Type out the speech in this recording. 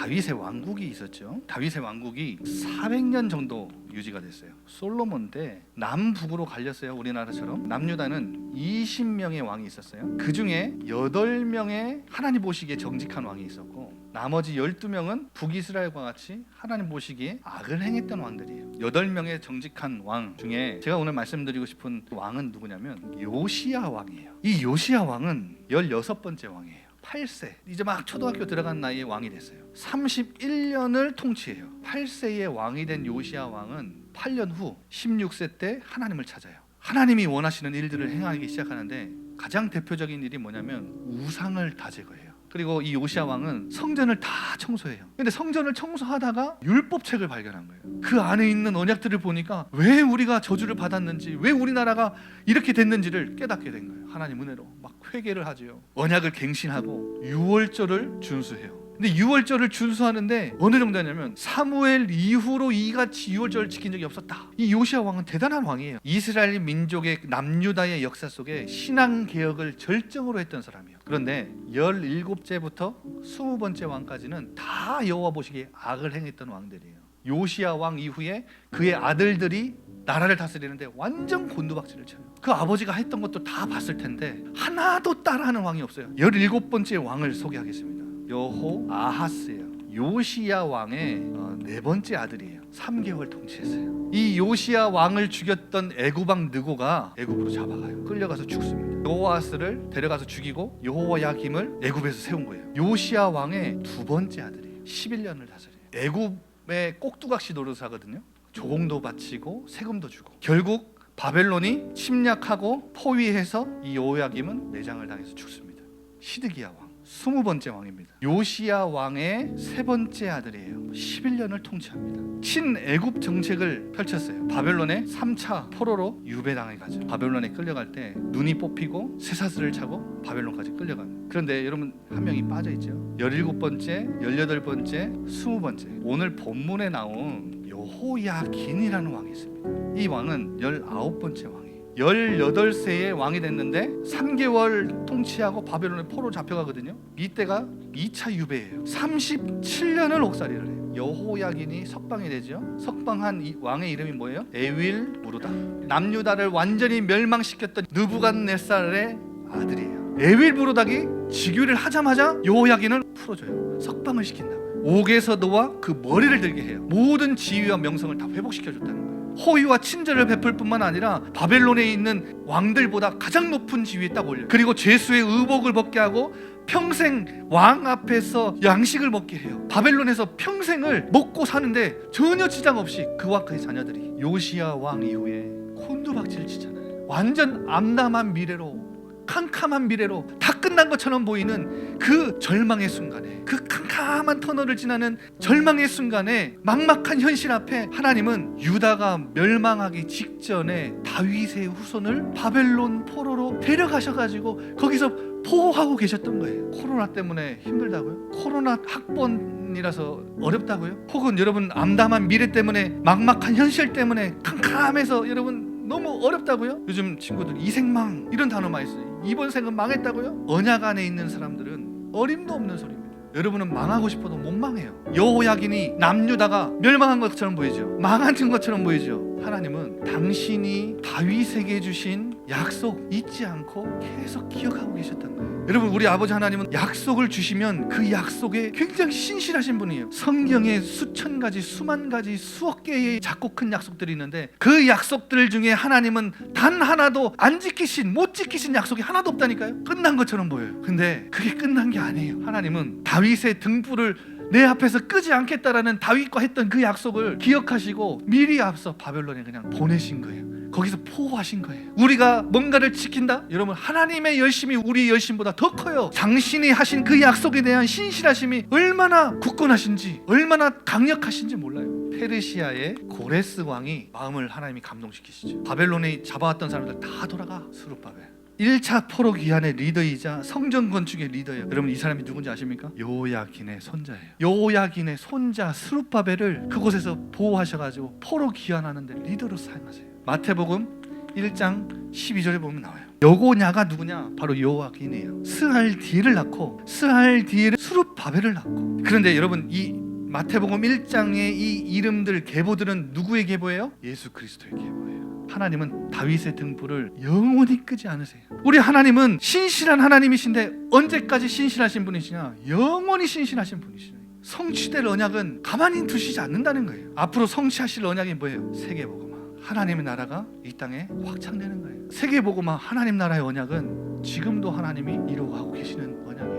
다윗의 왕국이 있었죠. 다윗의 왕국이 400년 정도 유지가 됐어요. 솔로몬 때 남북으로 갈렸어요. 우리나라처럼. 남유다는 20명의 왕이 있었어요. 그 중에 8명의 하나님 보시기에 정직한 왕이 있었고, 나머지 12명은 북이스라엘과 같이 하나님 보시기에 악을 행했던 왕들이에요. 8명의 정직한 왕 중에 제가 오늘 말씀드리고 싶은 왕은 누구냐면 요시야 왕이에요. 이 요시야 왕은 16번째 왕이에요. 8세, 이제 막 초등학교 들어간 나이에 왕이 됐어요. 31년을 통치해요. 8세의 왕이 된 요시야 왕은 8년 후 16세 때 하나님을 찾아요. 하나님이 원하시는 일들을 행하기 시작하는데 가장 대표적인 일이 뭐냐면 우상을 다 제거해요. 그리고 이 요시야 왕은 성전을 다 청소해요. 근데 성전을 청소하다가 율법책을 발견한 거예요. 그 안에 있는 언약들을 보니까 왜 우리가 저주를 받았는지, 왜 우리나라가 이렇게 됐는지를 깨닫게 된 거예요. 하나님 은혜로 막 회개를 하죠. 언약을 갱신하고 유월절을 준수해요. 근데 유월절을 준수하는데 어느 정도냐면 사무엘 이후로 이같이 유월절을 지킨 적이 없었다. 이 요시야 왕은 대단한 왕이에요. 이스라엘 민족의 남유다의 역사 속에 신앙 개혁을 절정으로 했던 사람이에요. 그런데 17제부터 20번째 왕까지는 다 여호와 보시기에 악을 행했던 왕들이에요. 요시야 왕 이후에 그의 아들들이 나라를 다스리는데 완전 곤두박질을 쳐요. 그 아버지가 했던 것도 다 봤을 텐데 하나도 따라하는 왕이 없어요. 17번째 왕을 소개하겠습니다. 여호아하스예요. 요시야 왕의 4번째 아들이에요. 3개월 통치했어요. 이 요시야 왕을 죽였던 애굽왕 느고가 애굽으로 잡아가요. 끌려가서 죽습니다. 여호아하스를 데려가서 죽이고 여호야김을 애굽에서 세운 거예요. 요시야 왕의 2번째 아들이에요. 11년을 다스려요. 애굽의 꼭두각시 노릇하거든요. 조공도 바치고 세금도 주고, 결국 바벨론이 침략하고 포위해서 이 여호야김은 매장을 당해서 죽습니다. 시드기야 왕 20번째 왕입니다. 요시야 왕의 3번째 아들이에요. 11년을 통치합니다. 친애굽 정책을 펼쳤어요. 바벨론의 3차 포로로 유배당해 가죠. 바벨론에 끌려갈 때 눈이 뽑히고 쇠사슬을 차고 바벨론까지 끌려갑니다. 그런데 여러분 한 명이 빠져있죠. 17번째, 18번째, 20번째. 오늘 본문에 나온 여호야긴이라는 왕이 있습니다. 이 왕은 19번째 왕이에요. 18세의 왕이 됐는데 3개월 통치하고 바벨론에 포로 잡혀가거든요. 이때가 2차 유배예요. 37년을 옥살이를 해요. 여호야긴이 석방이 되죠. 석방한 이 왕의 이름이 뭐예요? 에윌무르다. 남유다를 완전히 멸망시켰던 느부갓네살의 아들이에요. 에윌무르닥이 즉위를 하자마자 여호야긴을 풀어줘요. 석방을 시킨다고요. 옥에서도와 그 머리를 들게 해요. 모든 지위와 명성을 다 회복시켜줬다는 거예요. 호의와 친절을 베풀 뿐만 아니라 바벨론에 있는 왕들보다 가장 높은 지위에 딱 올려요. 그리고 죄수의 의복을 벗게 하고 평생 왕 앞에서 양식을 먹게 해요. 바벨론에서 평생을 먹고 사는데 전혀 지장 없이 그와 그의 자녀들이 요시야 왕 이후에 곤두박질을 치잖아요. 완전 암담한 미래로, 캄캄한 미래로 다 끝난 것처럼 보이는 그 절망의 순간에, 그 캄캄한 터널을 지나는 절망의 순간에 막막한 현실 앞에 하나님은 유다가 멸망하기 직전에 다윗의 후손을 바벨론 포로로 데려가셔가지고 거기서 보호하고 계셨던 거예요. 코로나 때문에 힘들다고요? 코로나 학번이라서 어렵다고요? 혹은 여러분 암담한 미래 때문에, 막막한 현실 때문에 캄캄해서 여러분 너무 어렵다고요? 요즘 친구들 이생망 이런 단어 많이 써요. 이번 생은 망했다고요? 언약 안에 있는 사람들은 어림도 없는 소리입니다. 여러분은 망하고 싶어도 못 망해요. 여호야긴이 남유다가 멸망한 것처럼 보이죠. 망한 것처럼 보이죠. 하나님은 당신이 다윗에게 주신 약속 잊지 않고 계속 기억하고 계셨던 거예요. 여러분, 우리 아버지 하나님은 약속을 주시면 그 약속에 굉장히 신실하신 분이에요. 성경에 수천 가지, 수만 가지, 수억 개의 작고 큰 약속들이 있는데 그 약속들 중에 하나님은 단 하나도 안 지키신, 못 지키신 약속이 하나도 없다니까요. 끝난 것처럼 보여요. 근데 그게 끝난 게 아니에요. 하나님은 다윗의 등불을 내 앞에서 끄지 않겠다라는 다윗과 했던 그 약속을 기억하시고 미리 앞서 바벨론에 그냥 보내신 거예요. 거기서 포호하신 거예요. 우리가 뭔가를 지킨다? 여러분, 하나님의 열심이 우리의 열심보다 더 커요. 당신이 하신 그 약속에 대한 신실하심이 얼마나 굳건하신지, 얼마나 강력하신지 몰라요. 페르시아의 고레스 왕이 마음을 하나님이 감동시키시죠. 바벨론에 잡아왔던 사람들 다 돌아가. 스룹바벨 1차 포로 귀환의 리더이자 성전 건축의 리더예요. 여러분, 이 사람이 누군지 아십니까? 여호야긴의 손자예요. 여호야긴의 손자 스룹바벨을 그곳에서 보호하셔가지고 포로 귀환하는 데 리더로 사용하세요. 마태복음 1장 12절에 보면 나와요. 여고냐가 누구냐? 바로 요아긴이에요. 스알디엘을 낳고 스알디엘은 수룹바벨을 낳고. 그런데 여러분, 이 마태복음 1장의 이 이름들, 계보들은 누구의 계보예요? 예수 그리스도의 계보예요. 하나님은 다윗의 등불을 영원히 끄지 않으세요. 우리 하나님은 신실한 하나님이신데 언제까지 신실하신 분이시냐? 영원히 신실하신 분이시죠. 성취될 언약은 가만히 두시지 않는다는 거예요. 앞으로 성취하실 언약이 뭐예요? 세계복음화. 하나님의 나라가 이 땅에 확장되는 거예요. 세계복음화, 하나님 나라의 언약은 지금도 하나님이 이루어가고 계시는 언약이에요.